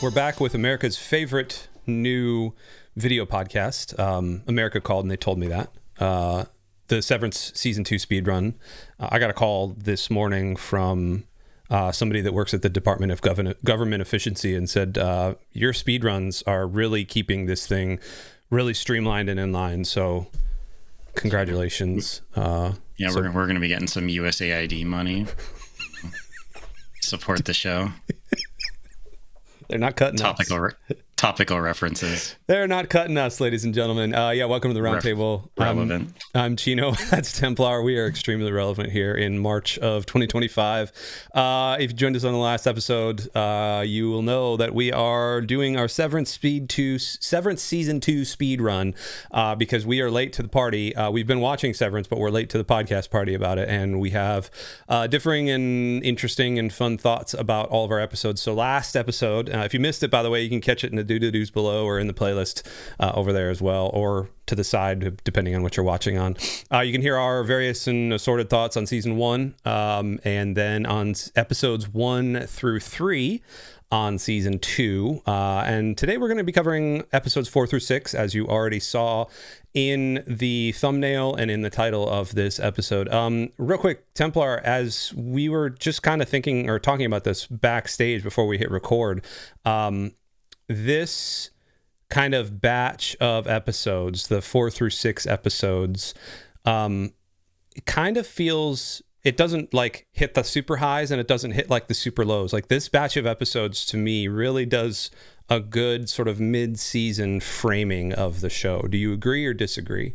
We're back with America's favorite new video podcast, America Called, and they told me that. The Severance Season 2 speedrun. I got a call this morning from somebody that works at the Department of Government Efficiency and said, your speedruns are really keeping this thing really streamlined and in line, so congratulations. We're going to be getting some USAID money. Support the show. They're not cutting us. Topical references. They're not cutting us, ladies and gentlemen. Welcome to the Roundtable. Relevant. I'm Chino. That's Templar. We are extremely relevant here in March of 2025. If you joined us on the last episode, you will know that we are doing our Severance Season 2 speed run because we are late to the party. We've been watching Severance, but we're late to the podcast party about it, and we have differing and interesting and fun thoughts about all of our episodes. So last episode, if you missed it, by the way, you can catch it in the doo-doo-doos below or in the playlist over there as well, or to the side, depending on what you're watching on. You can hear our various and assorted thoughts on season 1, and then on episodes 1 through 3 on season 2. And today we're going to be covering episodes 4 through 6, as you already saw in the thumbnail and in the title of this episode. Real quick, Templar, as we were just kind of thinking or talking about this backstage before we hit record, this kind of batch of episodes, the 4 through 6 episodes, it kind of feels, it doesn't like hit the super highs and it doesn't hit like the super lows. Like this batch of episodes to me really does a good sort of mid-season framing of the show. Do you agree or disagree?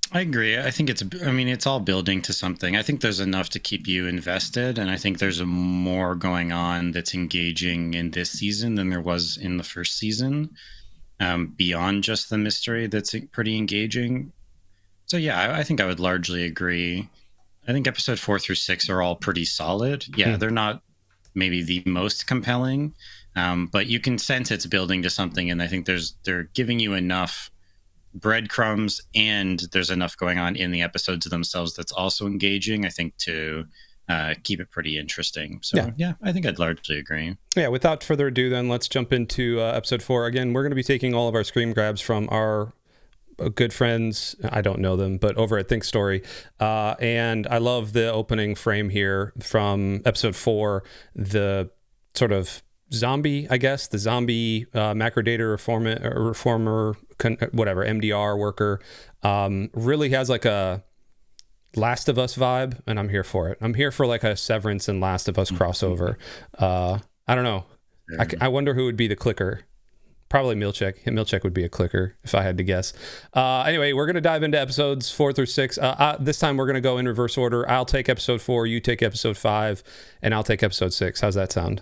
I agree. I think it's all building to something. I think there's enough to keep you invested, and I think there's more going on that's engaging in this season than there was in the first season, beyond just the mystery that's pretty engaging. So yeah, I think I would largely agree. I think episode 4 through 6 are all pretty solid. Yeah, they're not maybe the most compelling, but you can sense it's building to something, and I think they're giving you enough breadcrumbs, and there's enough going on in the episodes themselves that's also engaging, I think, to keep it pretty interesting. So yeah, I think I'd largely agree. Yeah, without further ado then, let's jump into episode 4. Again, we're going to be taking all of our screen grabs from our good friends, I don't know them, but over at Think Story. And I love the opening frame here from episode 4, the sort of zombie, I guess, the zombie macrodata reformer, whatever, MDR worker, really has like a Last of Us vibe, and I'm here for it. I'm here for like a Severance and Last of Us crossover. I don't know. I wonder who would be the clicker. Probably Milchek. Milchek would be a clicker if I had to guess. Anyway, we're going to dive into episodes 4 through 6. This time we're going to go in reverse order. I'll take episode 4, you take episode 5, and I'll take episode 6. How's that sound?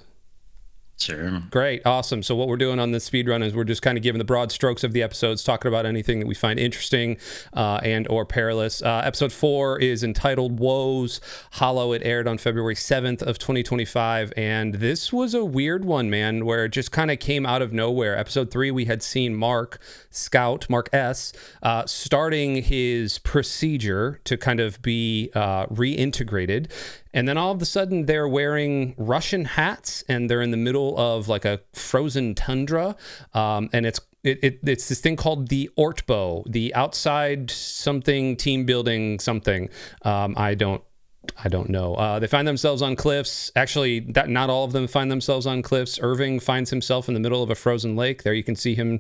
Sure. Great. Awesome. So what we're doing on this speed run is we're just kind of giving the broad strokes of the episodes, talking about anything that we find interesting and or perilous. Episode 4 is entitled Woes Hollow. It aired on February 7th of 2025. And this was a weird one, man, where it just kind of came out of nowhere. Episode 3, we had seen Mark S, starting his procedure to kind of be reintegrated. And then all of a sudden they're wearing Russian hats and they're in the middle of like a frozen tundra. And it's this thing called the ORTBO, the outside something team building something. I don't know. They find themselves on cliffs. Actually, not all of them find themselves on cliffs. Irving finds himself in the middle of a frozen lake. There you can see him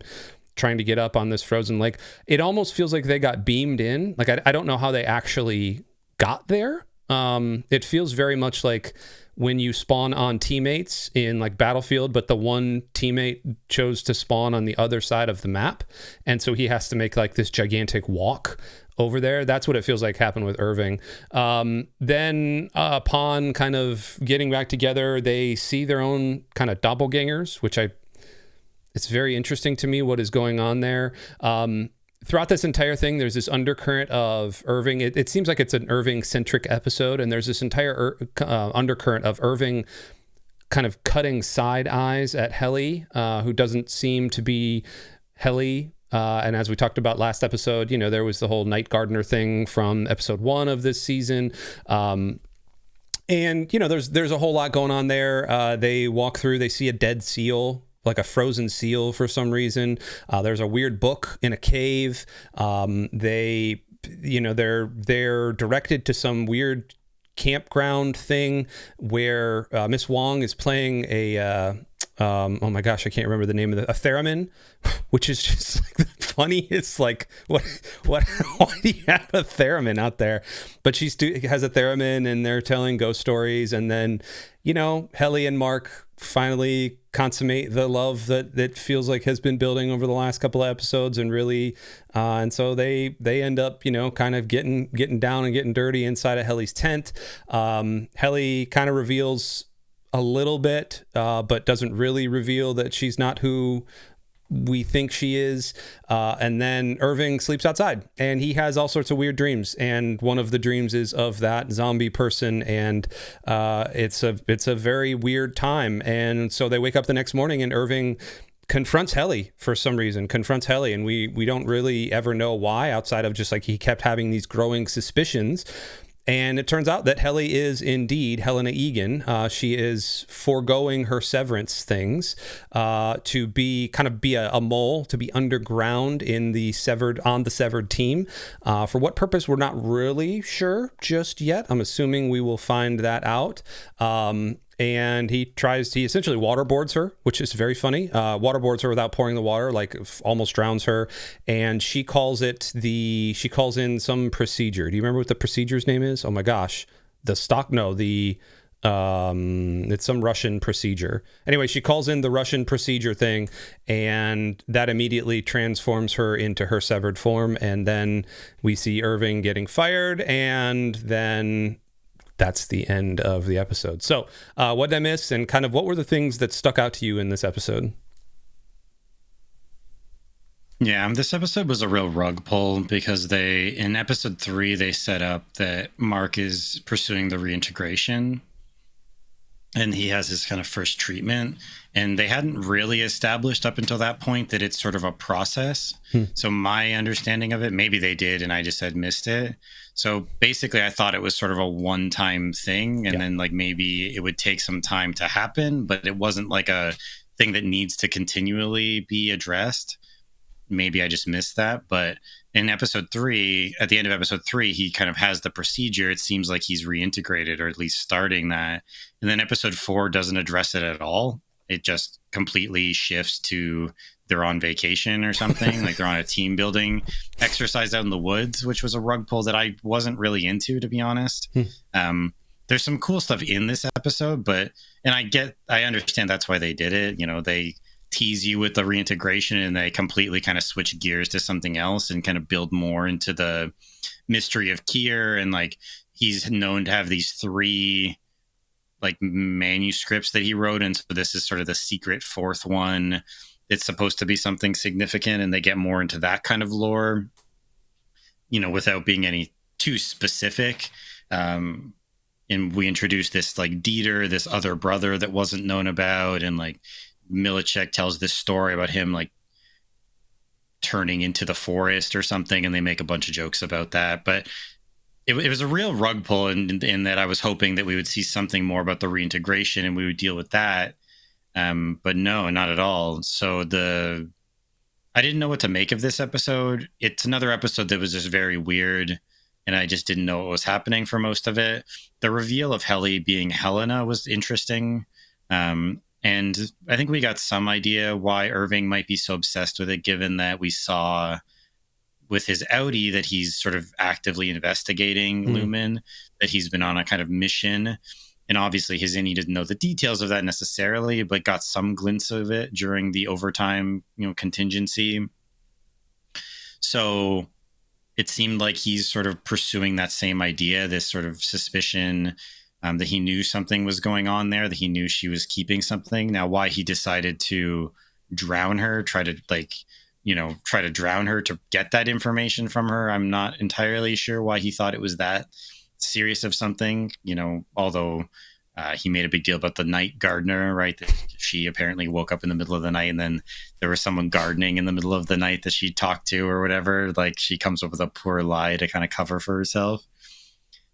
trying to get up on this frozen lake. It almost feels like they got beamed in. Like I don't know how they actually got there. It feels very much like when you spawn on teammates in like Battlefield, but the one teammate chose to spawn on the other side of the map. And so he has to make like this gigantic walk over there. That's what it feels like happened with Irving. Then upon kind of getting back together, they see their own kind of doppelgangers, which it's very interesting to me what is going on there. Throughout this entire thing, there's this undercurrent of Irving. It seems like it's an Irving-centric episode, and there's this entire undercurrent of Irving kind of cutting side eyes at Helly, who doesn't seem to be Helly. And as we talked about last episode, there was the whole Night Gardener thing from episode 1 of this season. And, you know, there's a whole lot going on there. They walk through, they see a dead seal, like a frozen seal for some reason. There's a weird book in a cave. They, you know, they're directed to some weird campground thing where Miss Wong is playing a oh my gosh, I can't remember the name of a theremin, which is just like the funniest. Like, what why do you have a theremin out there? But she has a theremin, and they're telling ghost stories, and then, you know, Helly and Mark finally consummate the love that feels like has been building over the last couple of episodes, and really and so they end up, you know, kind of getting down and getting dirty inside of Helly's tent. Helly kind of reveals a little bit, but doesn't really reveal that she's not who we think she is. And then Irving sleeps outside, and he has all sorts of weird dreams. And one of the dreams is of that zombie person, and it's a very weird time. And so they wake up the next morning, and Irving confronts Helly for some reason, and we don't really ever know why, outside of just like he kept having these growing suspicions. And it turns out that Helly is indeed Helena Egan. She is foregoing her severance things to be a mole, to be underground on the severed team. For what purpose, we're not really sure just yet. I'm assuming we will find that out. And he essentially waterboards her, which is very funny. Waterboards her without pouring the water, like almost drowns her. And she calls in some procedure. Do you remember what the procedure's name is? Oh my gosh. It's some Russian procedure. Anyway, she calls in the Russian procedure thing, and that immediately transforms her into her severed form. And then we see Irving getting fired, and then that's the end of the episode. So what did I miss, and kind of what were the things that stuck out to you in this episode? Yeah, this episode was a real rug pull, because in episode 3, they set up that Mark is pursuing the reintegration, and he has his kind of first treatment, and they hadn't really established up until that point that it's sort of a process. So my understanding of it, maybe they did and I just had missed it. So basically I thought it was sort of a one-time thing, and then like maybe it would take some time to happen, but it wasn't like a thing that needs to continually be addressed. Maybe I just missed that. But in episode 3, at the end of episode 3, he kind of has the procedure. It seems like he's reintegrated, or at least starting that. And then episode 4 doesn't address it at all. It just completely shifts to they're on vacation or something. Like they're on a team building exercise out in the woods, which was a rug pull that I wasn't really into, to be honest. There's some cool stuff in this episode, and I understand that's why they did it. You know, they tease you with the reintegration, and they completely kind of switch gears to something else and kind of build more into the mystery of Kier. And like, he's known to have these 3 like manuscripts that he wrote, and so this is sort of the secret 4th one. It's supposed to be something significant, and they get more into that kind of lore, you know, without being any too specific. And we introduced this like Dieter, this other brother that wasn't known about, and like Millicek tells this story about him like turning into the forest or something, and they make a bunch of jokes about that. But it was a real rug pull in that I was hoping that we would see something more about the reintegration and we would deal with that. But no, not at all. So I didn't know what to make of this episode. It's another episode that was just very weird, and I just didn't know what was happening for most of it. The reveal of Helly being Helena was interesting. And I think we got some idea why Irving might be so obsessed with it, given that we saw with his Outie that he's sort of actively investigating Lumon, that he's been on a kind of mission. And obviously his Innie didn't know the details of that necessarily, but got some glimpse of it during the overtime, you know, contingency. So it seemed like he's sort of pursuing that same idea, this sort of suspicion that he knew something was going on there, that he knew she was keeping something. Now, why he decided to drown her, try to drown her to get that information from her, I'm not entirely sure why he thought it was that serious of something, you know, although he made a big deal about the night gardener, right? That she apparently woke up in the middle of the night, and then there was someone gardening in the middle of the night that she talked to or whatever. Like, she comes up with a poor lie to kind of cover for herself.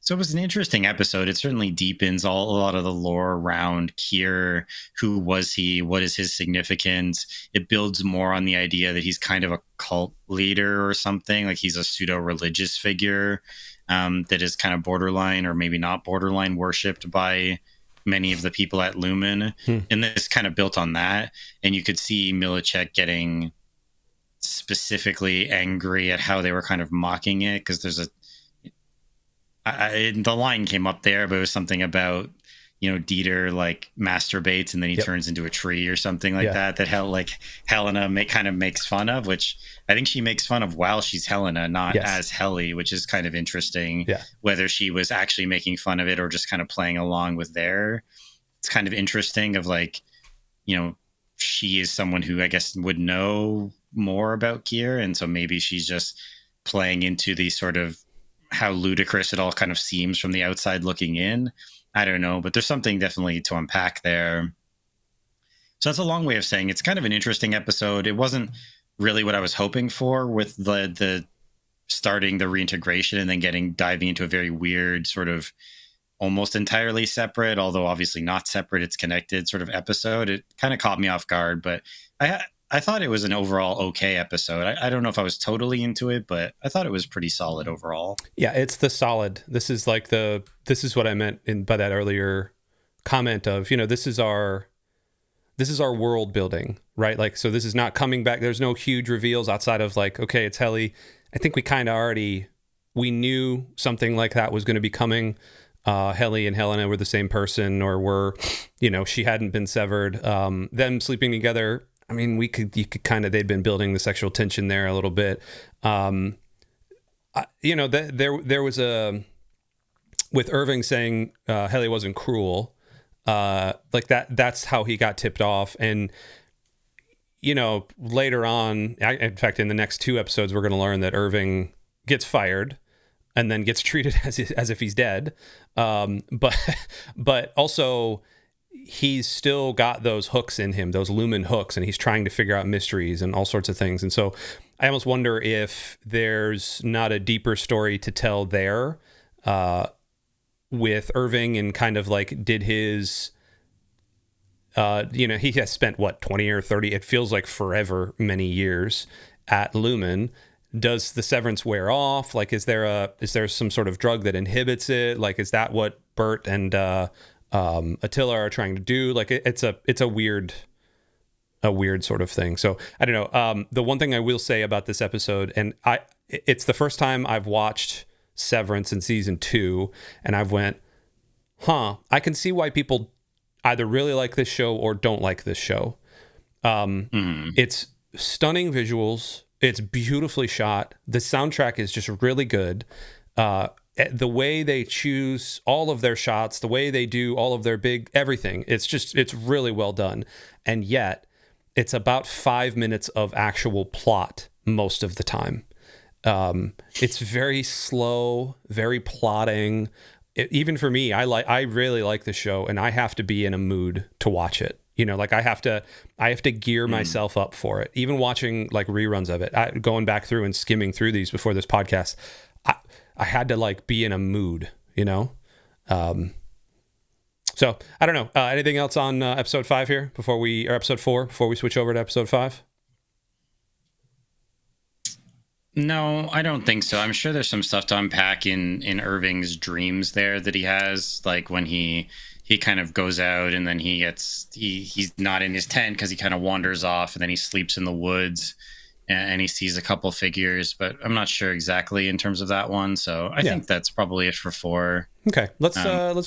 So it was an interesting episode. It certainly deepens a lot of the lore around Kier. Who was he? What is his significance? It builds more on the idea that he's kind of a cult leader or something. Like he's a pseudo-religious figure that is kind of borderline, or maybe not borderline, worshipped by many of the people at Lumen. And this kind of built on that. And you could see Millicek getting specifically angry at how they were kind of mocking it, because there's the line came up there, but it was something about, Dieter like masturbates and then he turns into a tree or something like that Helena kind of makes fun of, which I think she makes fun of while she's Helena, not as Helly, which is kind of interesting. Whether she was actually making fun of it or just kind of playing along with it's kind of interesting of like, she is someone who I guess would know more about Kier, and so maybe she's just playing into the sort of how ludicrous it all kind of seems from the outside looking in. I don't know, but there's something definitely to unpack there. So that's a long way of saying it's kind of an interesting episode. It wasn't really what I was hoping for with the starting the reintegration and then diving into a very weird sort of almost entirely separate, although obviously not separate, it's connected sort of episode. It kind of caught me off guard, but I thought it was an overall okay episode. I don't know if I was totally into it, but I thought it was pretty solid overall. Yeah, it's the solid. This is what I meant by that earlier comment of, this is our world building, right? Like, so this is not coming back. There's no huge reveals outside of like, okay, it's Helly. I think we kind of we knew something like that was going to be coming. Helly and Helena were the same person, or were, she hadn't been severed. Them sleeping together, I mean, they'd been building the sexual tension there a little bit. There was with Irving saying Helly wasn't cruel, like that's how he got tipped off. And, later on, in fact, in the next 2 episodes, we're going to learn that Irving gets fired and then gets treated as if he's dead. But also, he's still got those hooks in him, those lumen hooks, and he's trying to figure out mysteries and all sorts of things. And so I almost wonder if there's not a deeper story to tell there with Irving, and kind of like did his, he has spent 20 or 30, it feels like forever, many years at Lumen. Does the severance wear off? Like, is there some sort of drug that inhibits it? Like, is that what Burt and Attila are trying to do? Like, it's a weird sort of thing. So I don't know. The one thing I will say about this episode, and it's the first time I've watched Severance in season 2, and I've went, I can see why people either really like this show or don't like this show. It's stunning visuals. It's beautifully shot. The soundtrack is just really good. The way they choose all of their shots, the way they do all of their everything, it's really well done. And yet it's about 5 minutes of actual plot most of the time. It's very slow, very plotting. Even for me, I really like the show, and I have to be in a mood to watch it. Like I have to gear myself up for it. Even watching like reruns of it, going back through and skimming through these before this podcast, I had to like be in a mood, So I don't know. Anything else on episode 5 here episode 4 before we switch over to episode 5? No, I don't think so. I'm sure there's some stuff to unpack in Irving's dreams there that he has, like when he kind of goes out and then he's not in his tent because he kind of wanders off, and then he sleeps in the woods and he sees a couple figures, but I'm not sure exactly in terms of that one. So I think that's probably it for 4. Okay, let's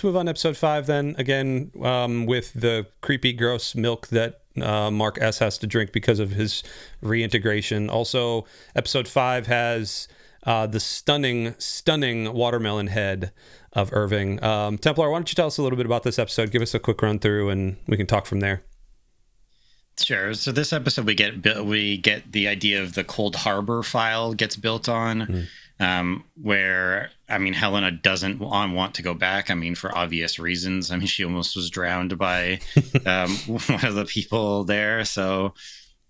move on to episode 5 then. Again, with the creepy, gross milk that Mark S has to drink because of his reintegration. Also, episode 5 has the stunning watermelon head of Irving. Templar, why don't you tell us a little bit about this episode? Give us a quick run through, and we can talk from there. Sure. So this episode, we get the idea of the Cold Harbor file gets built on, where, I mean, Helena doesn't want to go back. I mean, for obvious reasons. I mean, she almost was drowned by one of the people there. So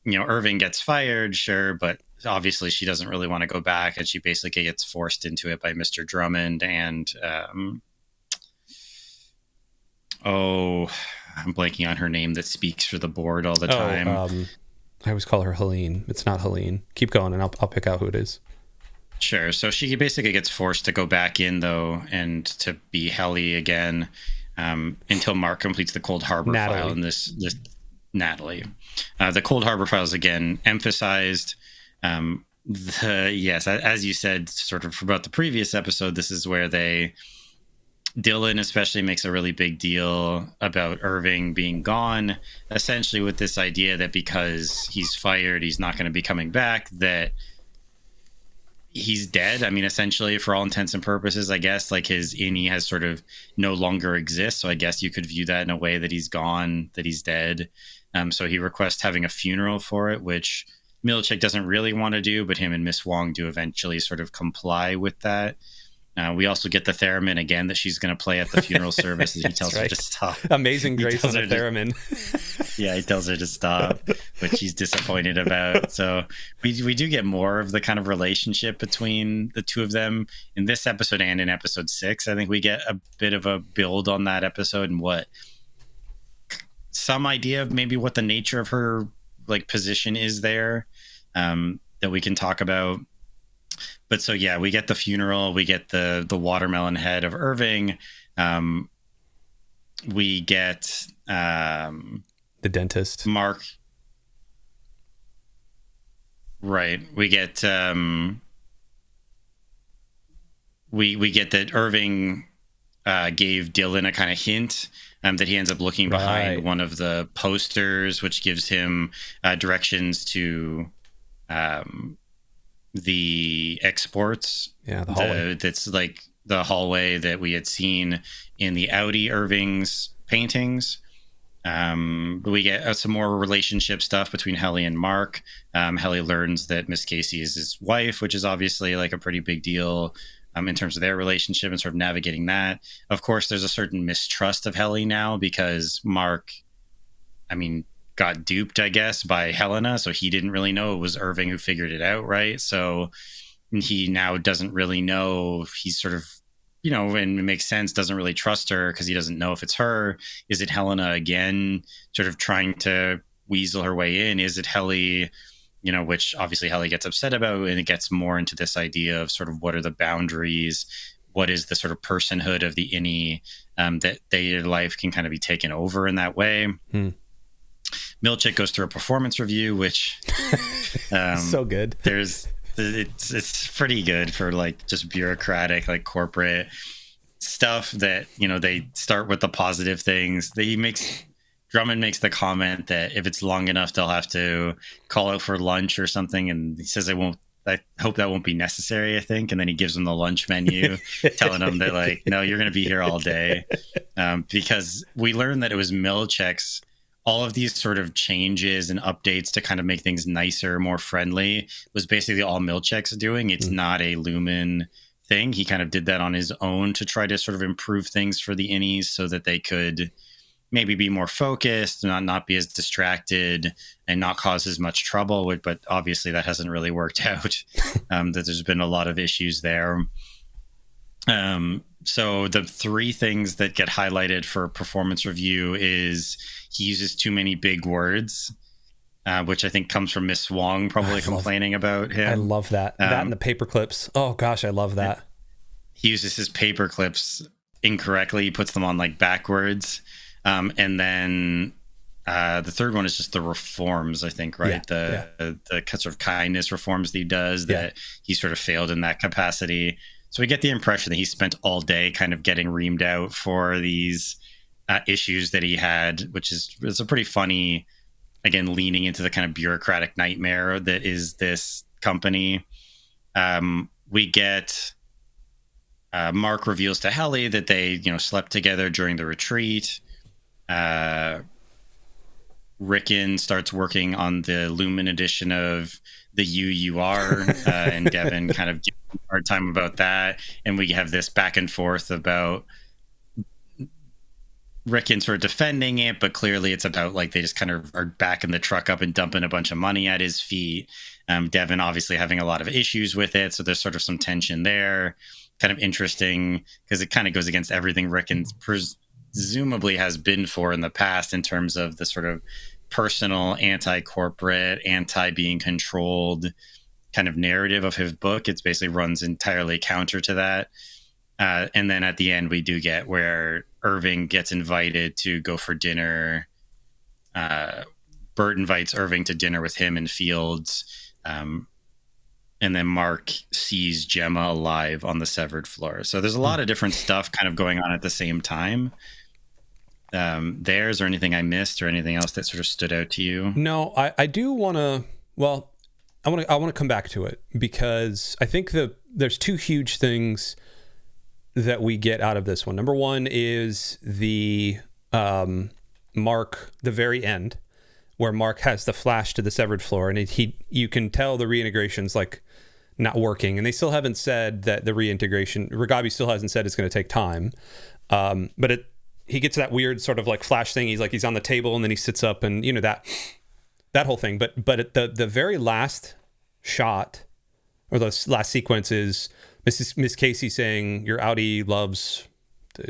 Irving gets fired, sure, but obviously she doesn't really want to go back, and she basically gets forced into it by Mr. Drummond and I'm blanking on her name that speaks for the board all the time. I always call her Helene. It's not Helene. Keep going, and I'll pick out who it is. Sure. So she basically gets forced to go back in, though, and to be Helly again until Mark completes the Cold Harbor file. And this Natalie. The Cold Harbor file is, again, emphasized. Yes, as you said, sort of about the previous episode, this is where Dylan especially makes a really big deal about Irving being gone, essentially with this idea that because he's fired, he's not going to be coming back, that he's dead. I mean, essentially, for all intents and purposes, I guess, like his Innie has sort of no longer exists. So I guess you could view that in a way that he's gone, that he's dead. So he requests having a funeral for it, which Milchick doesn't really want to do, but him and Miss Wong do eventually sort of comply with that. We also get the theremin again that she's going to play at the funeral service. He tells her to stop. Amazing Grace on the theremin. Yeah, he tells her to stop, which she's disappointed about. So we do get more of the kind of relationship between the two of them in this episode and in episode 6. I think we get a bit of a build on that episode and some idea of maybe what the nature of her position is there that we can talk about. But so, yeah, we get the funeral, we get the watermelon head of Irving, we get the dentist, Mark. Right. We get we get that Irving gave Dylan a kind of hint that he ends up looking behind one of the posters, which gives him directions to the exports. Yeah, the hallway. That's like the hallway that we had seen in the Outie Irving's paintings. We get some more relationship stuff between Helly and Mark. Helly learns that Miss Casey is his wife, which is obviously like a pretty big deal in terms of their relationship and sort of navigating that. Of course, there's a certain mistrust of Helly now because Mark, got duped, I guess, by Helena. So he didn't really know it was Irving who figured it out, right? So he now doesn't really know. He's sort of, and it makes sense, doesn't really trust her because he doesn't know if it's her. Is it Helena again, sort of trying to weasel her way in? Is it Helly, which obviously Helly gets upset about, and it gets more into this idea of sort of what are the boundaries, what is the sort of personhood of the Innie, that their life can kind of be taken over in that way. Milchick goes through a performance review, which so good. It's pretty good for just bureaucratic, corporate stuff that, they start with the positive things. Drummond makes the comment that if it's long enough, they'll have to call out for lunch or something. And he says, I hope that won't be necessary, I think. And then he gives them the lunch menu, telling them that no, you're going to be here all day. Because we learned that it was Milchick's, all of these sort of changes and updates to kind of make things nicer, more friendly, was basically all Milchick's doing. It's not a Lumen thing. He kind of did that on his own to try to sort of improve things for the Innies so that they could maybe be more focused, not be as distracted, and not cause as much trouble. But obviously that hasn't really worked out. That there's been a lot of issues there. So the 3 things that get highlighted for performance review is he uses too many big words, which I think comes from Miss Wong probably complaining about him. I love that. That and the paper clips. Oh gosh, I love that. He uses his paper clips incorrectly. He puts them on backwards. And then the third one is just the reforms, I think, right? The sort of kindness reforms that he does, that he sort of failed in that capacity. So we get the impression that he spent all day kind of getting reamed out for these issues that he had, which is a pretty funny, again, leaning into the kind of bureaucratic nightmare that is this company. We get Mark reveals to Helly that they, slept together during the retreat. Rickon starts working on the Lumen edition of the UUR, and Devin kind of gives him a hard time about that. And we have this back and forth about Rickon sort of defending it, but clearly it's about like they just kind of are backing the truck up and dumping a bunch of money at his feet. Devin obviously having a lot of issues with it, so there's sort of some tension there. Kind of interesting because it kind of goes against everything Rickon presumably has been for in the past in terms of the sort of personal, anti-corporate, anti-being controlled kind of narrative of his book. It's basically runs entirely counter to that. And then at the end, we do get where Irving gets invited to go for dinner. Burt invites Irving to dinner with him in Fields. And then Mark sees Gemma alive on the severed floor. So there's a lot of different stuff kind of going on at the same time. Is there anything I missed or anything else that sort of stood out to you? No, I do want to, well, I want to come back to it because I think there's two huge things that we get out of this one. Number one is the Mark, the very end, where Mark has the flash to the severed floor, and you can tell the reintegration's like not working, and they still haven't said that the reintegration, Ragabi still hasn't said it's going to take time, but he gets that weird sort of like flash thing. He's on the table, and then he sits up, and that whole thing. But at the very last shot, or the last sequence is Miss Casey saying, your Outie loves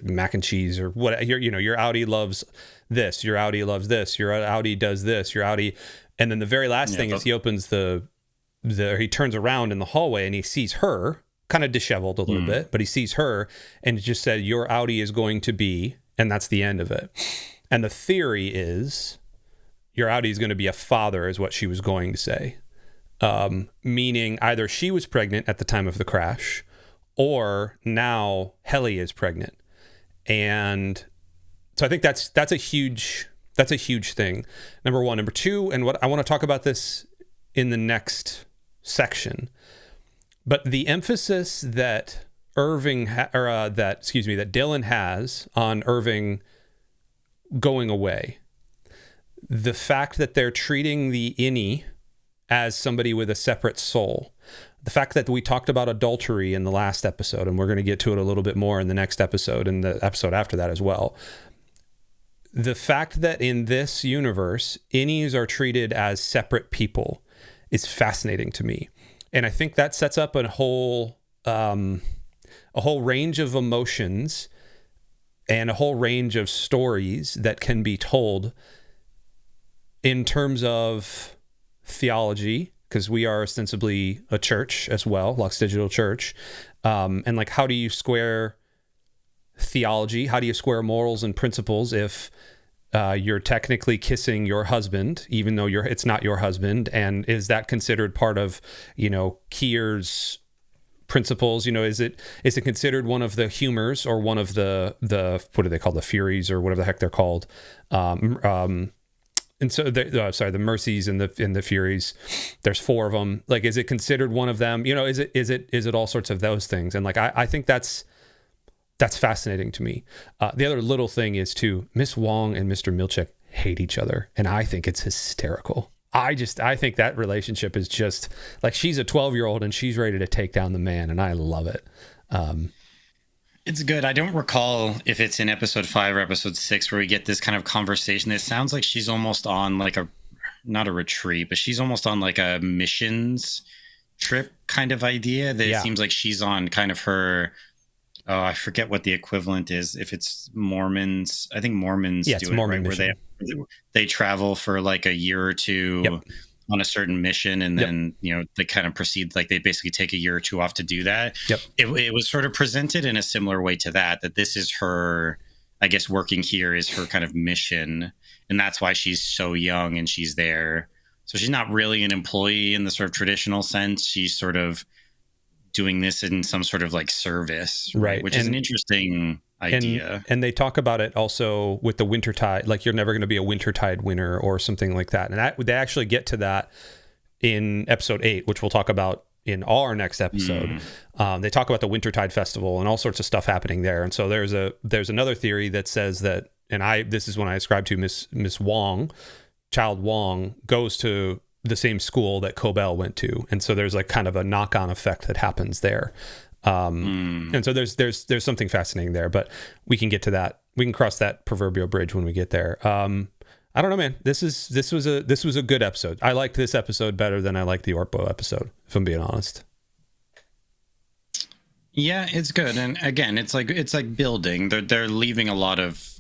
mac and cheese, or what, your Outie loves this, your Outie loves this, your Outie does this, your Outie. And then the very last thing is he opens he turns around in the hallway and he sees her kind of disheveled a little bit, but he sees her and it just said, your Outie is going to be, and that's the end of it. And the theory is your Outie is going to be a father, is what she was going to say. Meaning either she was pregnant at the time of the crash, or now Helly is pregnant. And so I think that's a huge thing. Number one. Number two, and what I want to talk about this in the next section, but the emphasis that that Dylan has on Irving going away, the fact that they're treating the Innie as somebody with a separate soul, the fact that we talked about adultery in the last episode, and we're going to get to it a little bit more in the next episode and the episode after that as well. The fact that in this universe, Innies are treated as separate people is fascinating to me. And I think that sets up a whole range of emotions and a whole range of stories that can be told in terms of theology, because we are ostensibly a church as well, Lux Digital Church. And like, how do you square theology? How do you square morals and principles if you're technically kissing your husband, even though it's not your husband? And is that considered part of, Kier's principles? Is it considered one of the humors, or one of the what do they call, the Furies, or whatever the heck they're called? And so, the Mercies and the Furies, there's 4 of them. Like, is it considered one of them? Is it all sorts of those things? And like, I think that's fascinating to me. The other little thing is too, Miss Wong and Mr. Milchek hate each other, and I think it's hysterical. I think that relationship is just like, she's a 12-year-old and she's ready to take down the man, and I love it. It's good. I don't recall if it's in episode 5 or episode 6 where we get this kind of conversation. It sounds like she's almost on like not a retreat, but she's almost on like a missions trip kind of idea. That It seems like she's on kind of her, I forget what the equivalent is. If it's Mormons, I think Mormons do it, Mormon right? Mission. Where they travel for like a year or two on a certain mission, and then they kind of proceed, like they basically take a year or 2 off to do that. It was sort of presented in a similar way to that this is her, I guess, working here is her kind of mission, and that's why she's so young and she's there. So she's not really an employee in the sort of traditional sense. She's sort of doing this in some sort of like service, right? Which is an interesting idea. And they talk about it also with the Wintertide, like you're never going to be a Wintertide winner or something like that. And they actually get to that in episode 8, which we'll talk about in our next episode. They talk about the Wintertide Festival and all sorts of stuff happening there. And so there's another theory that says that, and this is when I ascribe to Miss Wong, Child Wong, goes to the same school that Cobell went to. And so there's like kind of a knock-on effect that happens there. And so there's something fascinating there, but we can get to that. We can cross that proverbial bridge when we get there. I don't know, man. This was a good episode. I liked this episode better than I liked the ORTBO episode, if I'm being honest. Yeah, it's good. And again, it's like building. They're leaving a lot of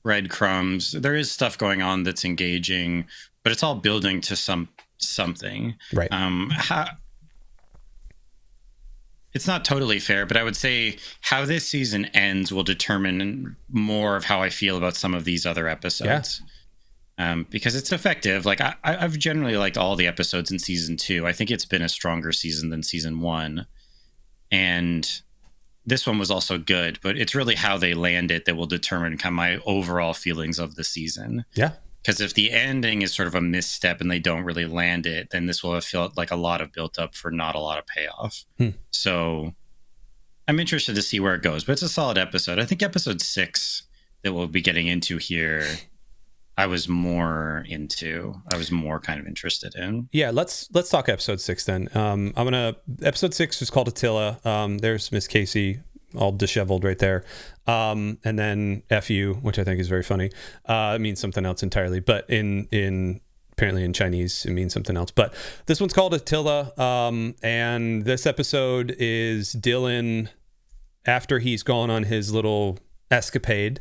breadcrumbs. There is stuff going on that's engaging, but it's all building to something. Right. It's not totally fair, but I would say how this season ends will determine more of how I feel about some of these other episodes. Yeah. Because it's effective. Like I've generally liked all the episodes in season 2. I think it's been a stronger season than season 1. And this one was also good, but it's really how they land it that will determine kind of my overall feelings of the season. Yeah. Because if the ending is sort of a misstep and they don't really land it, then this will have felt like a lot of built up for not a lot of payoff. So I'm interested to see where it goes, but it's a solid episode. I think episode 6 that we'll be getting into here, I was more kind of interested in. Yeah, let's talk episode 6 then. Episode 6 is called Attila. There's Miss Casey, all disheveled right there. And then FU, which I think is very funny. It means something else entirely, but apparently in Chinese it means something else. But this one's called Attila. And this episode is Dylan after he's gone on his little escapade.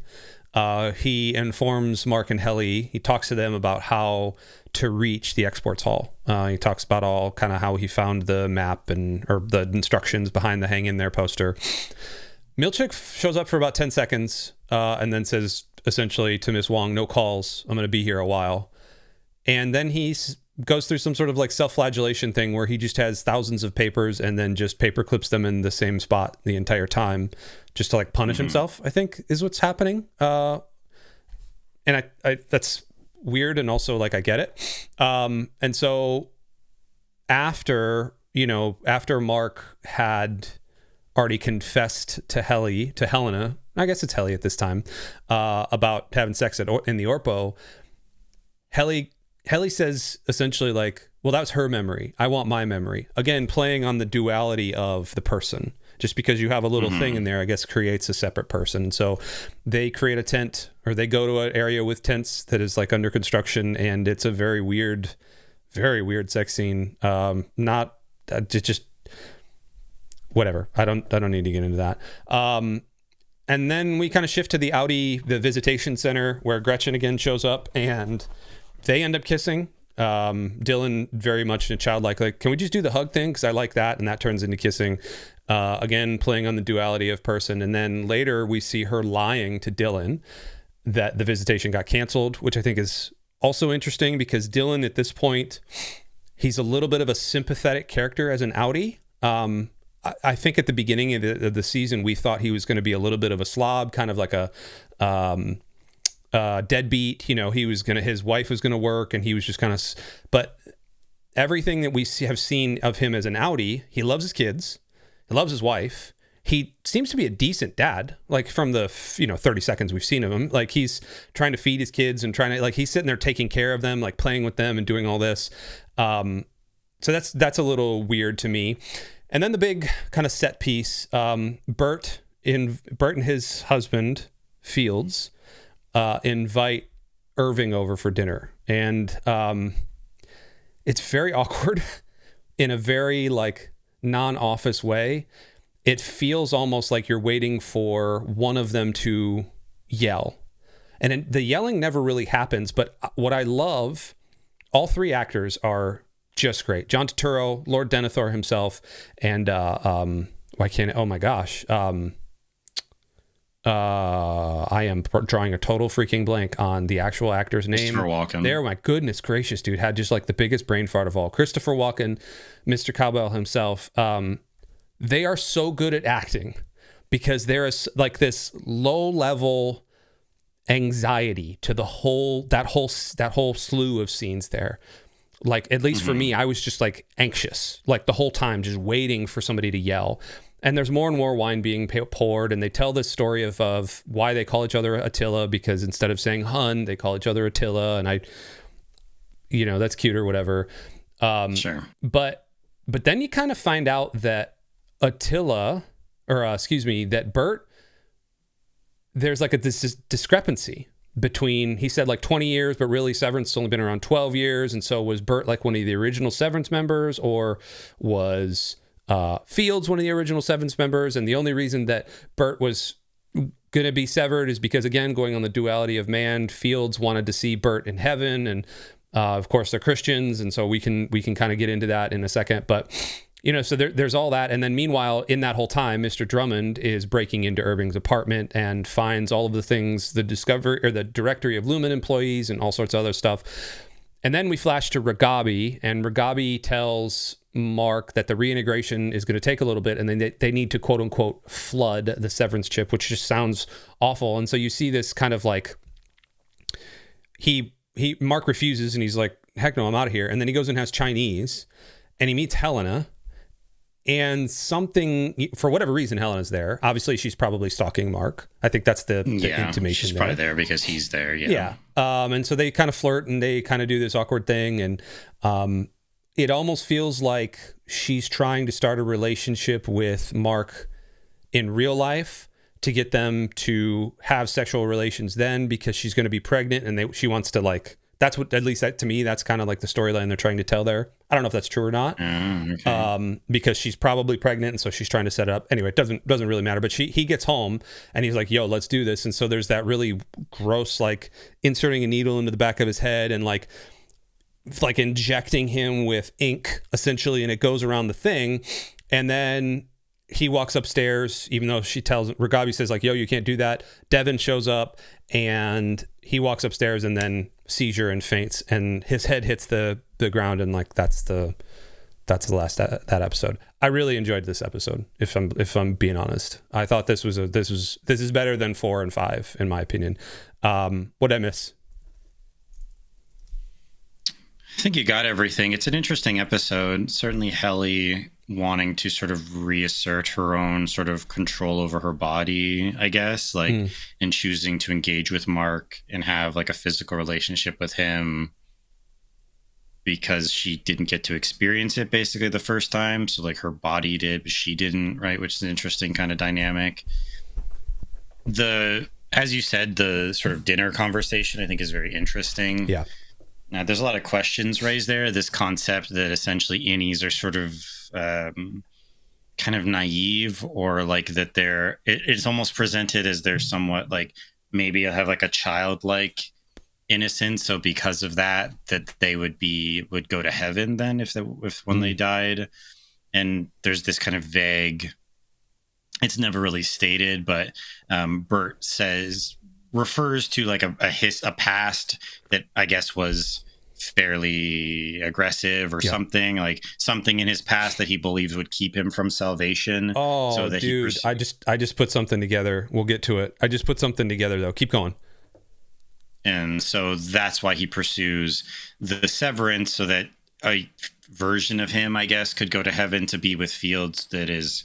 He informs Mark and Helly. He talks to them about how to reach the exports hall. He talks about all kind of how he found the map or the instructions behind the hang in there poster. Milchick shows up for about 10 seconds and then says essentially to Miss Wong, no calls. I'm going to be here a while. And then he goes through some sort of like self-flagellation thing where he just has thousands of papers and then just paper clips them in the same spot the entire time just to like punish himself, I think is what's happening. And I that's weird. And also like, I get it. And so after Mark had already confessed to Helena, I guess it's Helly at this time, about having sex in the ORTBO, Helly says essentially like, well, that was her memory. I want my memory. Again, playing on the duality of the person. Just because you have a little thing in there, I guess, creates a separate person. So they create a tent, or they go to an area with tents that is like under construction, and it's a very weird sex scene. Just whatever. I don't need to get into that. And then we kind of shift to the Outie, the visitation center, where Gretchen again shows up, and they end up kissing. Dylan very much in a childlike, like, can we just do the hug thing? Because I like that. And that turns into kissing. Again, playing on the duality of person. And then later we see her lying to Dylan that the visitation got canceled, which I think is also interesting because Dylan at this point, he's a little bit of a sympathetic character as an Outie. I think at the beginning of the season, we thought he was going to be a little bit of a slob, kind of like a deadbeat. His wife was going to work, and he was just kind of. But everything that we have seen of him as an Outie, he loves his kids, he loves his wife. He seems to be a decent dad, like from the 30 seconds we've seen of him. Like he's trying to feed his kids and trying to he's sitting there taking care of them, like playing with them and doing all this. So that's a little weird to me. And then the big kind of set piece, Burt and his husband Fields invite Irving over for dinner, and it's very awkward in a very like non-office way. It feels almost like you're waiting for one of them to yell, and the yelling never really happens. But what I love, all three actors are just great. John Turturro, Lord Denethor himself, and I am drawing a total freaking blank on the actual actor's name. Christopher Walken. There, my goodness gracious, dude, had just like the biggest brain fart of all. Christopher Walken, Mr. Cowbell himself. They are so good at acting because there is like this low level anxiety to that whole slew of scenes there. Like, at least for me, I was just like anxious, like the whole time, just waiting for somebody to yell. And there's more and more wine being poured, and they tell this story of why they call each other Attila, because instead of saying Hun, they call each other Attila, and that's cute or whatever. Sure. But then you kind of find out that Attila, or that Burt, there's like this discrepancy between, he said like 20 years, but really Severance has only been around 12 years. And so was Burt like one of the original Severance members, or was Fields one of the original Severance members? And the only reason that Burt was going to be severed is because, again, going on the duality of man, Fields wanted to see Burt in heaven, and of course they're Christians, and so we can kind of get into that in a second. But so there's all that, and then meanwhile, in that whole time, Mr. Drummond is breaking into Irving's apartment and finds all of the things, the discovery or the directory of Lumon employees and all sorts of other stuff. And then we flash to Ragabi, and Ragabi tells Mark that the reintegration is going to take a little bit, and then they need to quote unquote flood the Severance chip, which just sounds awful. And so you see this kind of like Mark refuses, and he's like, heck no, I'm out of here. And then he goes and has Chinese, and he meets Helena, and something, for whatever reason, Helena's there. Obviously she's probably stalking Mark. I think that's the intimation. She's probably there because he's there. Yeah. And so they kind of flirt, and they kind of do this awkward thing, and it almost feels like she's trying to start a relationship with Mark in real life to get them to have sexual relations then, because she's going to be pregnant, and she wants to, like, that's what, at least that, to me, that's kind of like the storyline they're trying to tell there. I don't know if that's true or not, okay. Because she's probably pregnant, and so she's trying to set it up. Anyway, it doesn't really matter. But he gets home, and he's like, "Yo, let's do this." And so there's that really gross, like, inserting a needle into the back of his head and like injecting him with ink, essentially, and it goes around the thing, and then he walks upstairs, even though Ragabi says like, "Yo, you can't do that." Devin shows up, and he walks upstairs, and then seizure and faints, and his head hits the ground, and like that's the last that episode. I really enjoyed this episode. If I'm being honest, I thought this is better than 4 and 5 in my opinion. What'd I miss? I think you got everything. It's an interesting episode. Certainly Helly wanting to sort of reassert her own sort of control over her body, I guess, like, and choosing to engage with Mark and have like a physical relationship with him because she didn't get to experience it basically the first time. So like her body did, but she didn't, right? Which is an interesting kind of dynamic. As you said, the sort of dinner conversation, I think, is very interesting. Yeah. Now, there's a lot of questions raised there. This concept that essentially innies are sort of kind of naive, or like that it's almost presented as they're somewhat like maybe have like a childlike innocence. So because of that they would go to heaven then if when they died. And there's this kind of vague, it's never really stated, but Burt refers to like a past that I guess was fairly aggressive or something, like something in his past that he believes would keep him from salvation. Oh, so that dude, I just put something together. We'll get to it. I just put something together though. Keep going. And so that's why he pursues the severance, so that a version of him, I guess, could go to heaven to be with Fields that is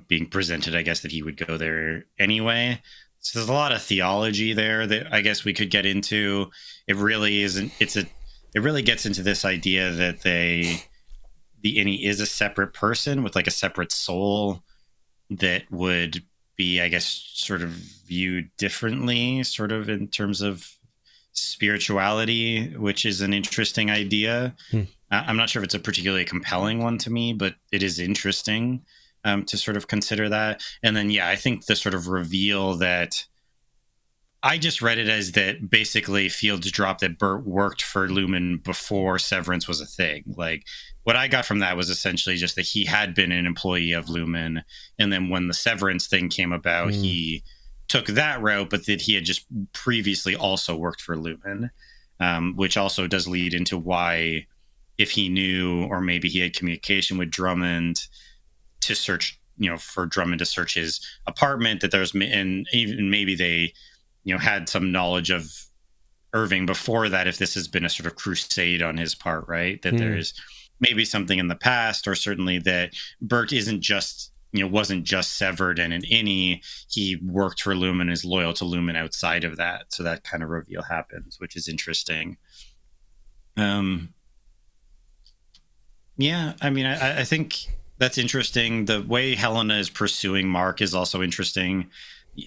being presented, I guess, that he would go there anyway. So there's a lot of theology there that I guess we could get into. It really isn't. It really gets into this idea that the Innie is a separate person with like a separate soul that would be, I guess, sort of viewed differently, sort of in terms of spirituality, which is an interesting idea. I'm not sure if it's a particularly compelling one to me, but it is interesting to sort of consider that. And then, I think the sort of reveal that I just read it as that basically Fields dropped that Burt worked for Lumon before Severance was a thing. Like, what I got from that was essentially just that he had been an employee of Lumon, and then when the Severance thing came about, he took that route, but that he had just previously also worked for Lumon, which also does lead into why, if he knew, or maybe he had communication with Drummond to search, for Drummond to search his apartment, that there's, and even maybe they, had some knowledge of Irving before that, if this has been a sort of crusade on his part, right? That there's maybe something in the past, or certainly that Burt isn't just, wasn't just severed and an Innie. He worked for Lumon, is loyal to Lumon outside of that. So that kind of reveal happens, which is interesting. I mean, I think That's interesting. The way Helena is pursuing Mark is also interesting.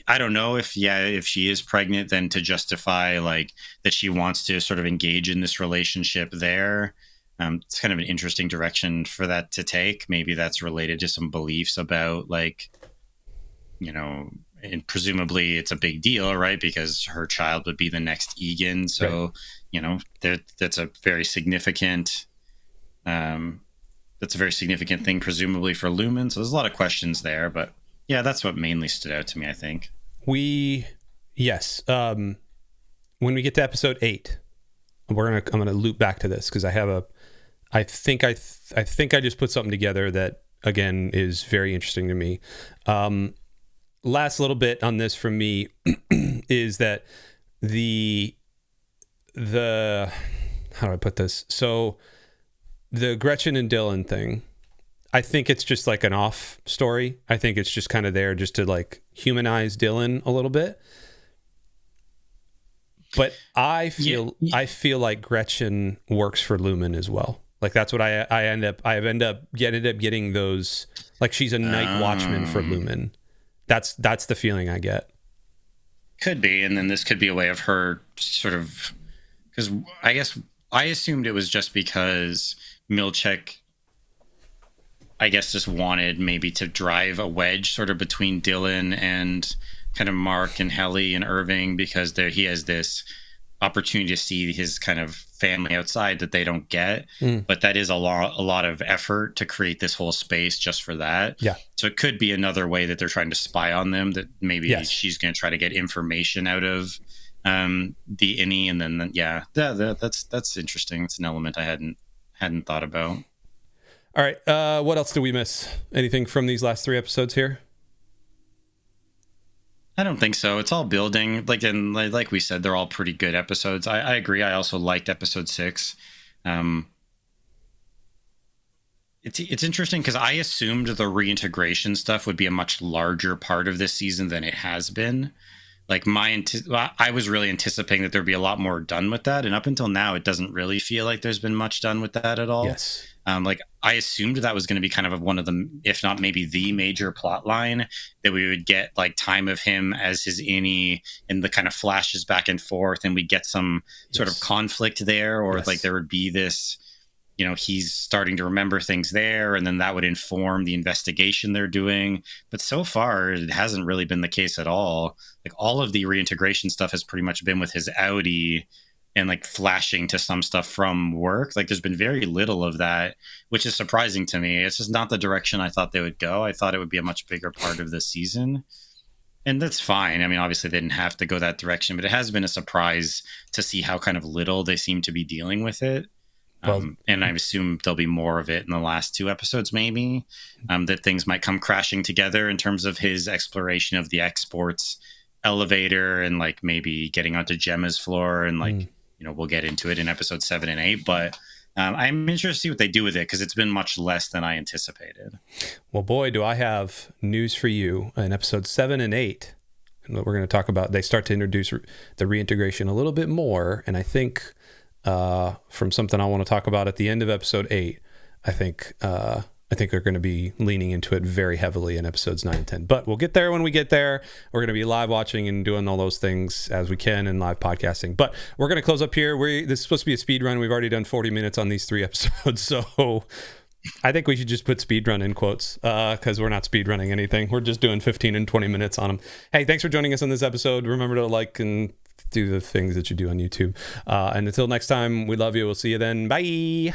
I don't know if she is pregnant, then to justify like that she wants to sort of engage in this relationship there. It's kind of an interesting direction for that to take. Maybe that's related to some beliefs about like, and presumably it's a big deal, right? Because her child would be the next Egan. So, right. That's a very significant, thing, presumably for Lumon. So there's a lot of questions there, but yeah, that's what mainly stood out to me, I think. Yes. When we get to episode 8, I'm gonna loop back to this because I think I just put something together that again is very interesting to me. Last little bit on this from me is that the how do I put this? So the Gretchen and Dylan thing, I think it's just like an off story. I think it's just kind of there just to like humanize Dylan a little bit. But I feel like Gretchen works for Lumon as well. Like that's what I end up getting those, like she's a night watchman for Lumon. That's the feeling I get. Could be, and then this could be a way of her sort of, because I guess I assumed it was just because Milchek, I guess, just wanted maybe to drive a wedge sort of between Dylan and kind of Mark and Helly and Irving, because he has this opportunity to see his kind of family outside that they don't get. But that is a lot of effort to create this whole space just for that. Yeah. So it could be another way that they're trying to spy on them, that maybe she's going to try to get information out of the Innie, and then that's interesting. It's an element I hadn't thought about. All right. What else do we miss? Anything from these last 3 episodes here? I don't think so. It's all building. Like we said, they're all pretty good episodes. I agree. I also liked episode 6. It's interesting because I assumed the reintegration stuff would be a much larger part of this season than it has been. Like I was really anticipating that there'd be a lot more done with that, and up until now, it doesn't really feel like there's been much done with that at all. Yes. Like I assumed that was going to be kind of one of the, if not maybe the major plot line, that we would get like time of him as his Innie and the kind of flashes back and forth, and we get some sort of conflict there, or like there would be this, he's starting to remember things there, and then that would inform the investigation they're doing. But so far, it hasn't really been the case at all. Like all of the reintegration stuff has pretty much been with his Outie and like flashing to some stuff from work. Like there's been very little of that, which is surprising to me. It's just not the direction I thought they would go. I thought it would be a much bigger part of this season. And that's fine. I mean, obviously they didn't have to go that direction, but it has been a surprise to see how kind of little they seem to be dealing with it. And I assume there'll be more of it in the last 2 episodes, maybe, that things might come crashing together in terms of his exploration of the exports elevator, and like maybe getting onto Gemma's floor, and like, we'll get into it in episode 7 and 8, but I'm interested to see what they do with it, because it's been much less than I anticipated. Well, boy, do I have news for you. In episode 7 and 8, and what we're going to talk about, they start to introduce the reintegration a little bit more, and I think from something I want to talk about at the end of episode 8, I think they're going to be leaning into it very heavily in episodes 9 and 10. But we'll get there when we get there. We're going to be live watching and doing all those things as we can, and live podcasting. But we're going to close up here. This is supposed to be a speed run. We've already done 40 minutes on these 3 episodes. So I think we should just put speedrun in quotes, because we're not speedrunning anything. We're just doing 15 and 20 minutes on them. Hey, thanks for joining us on this episode. Remember to like and do the things that you do on YouTube. And until next time, we love you. We'll see you then. Bye.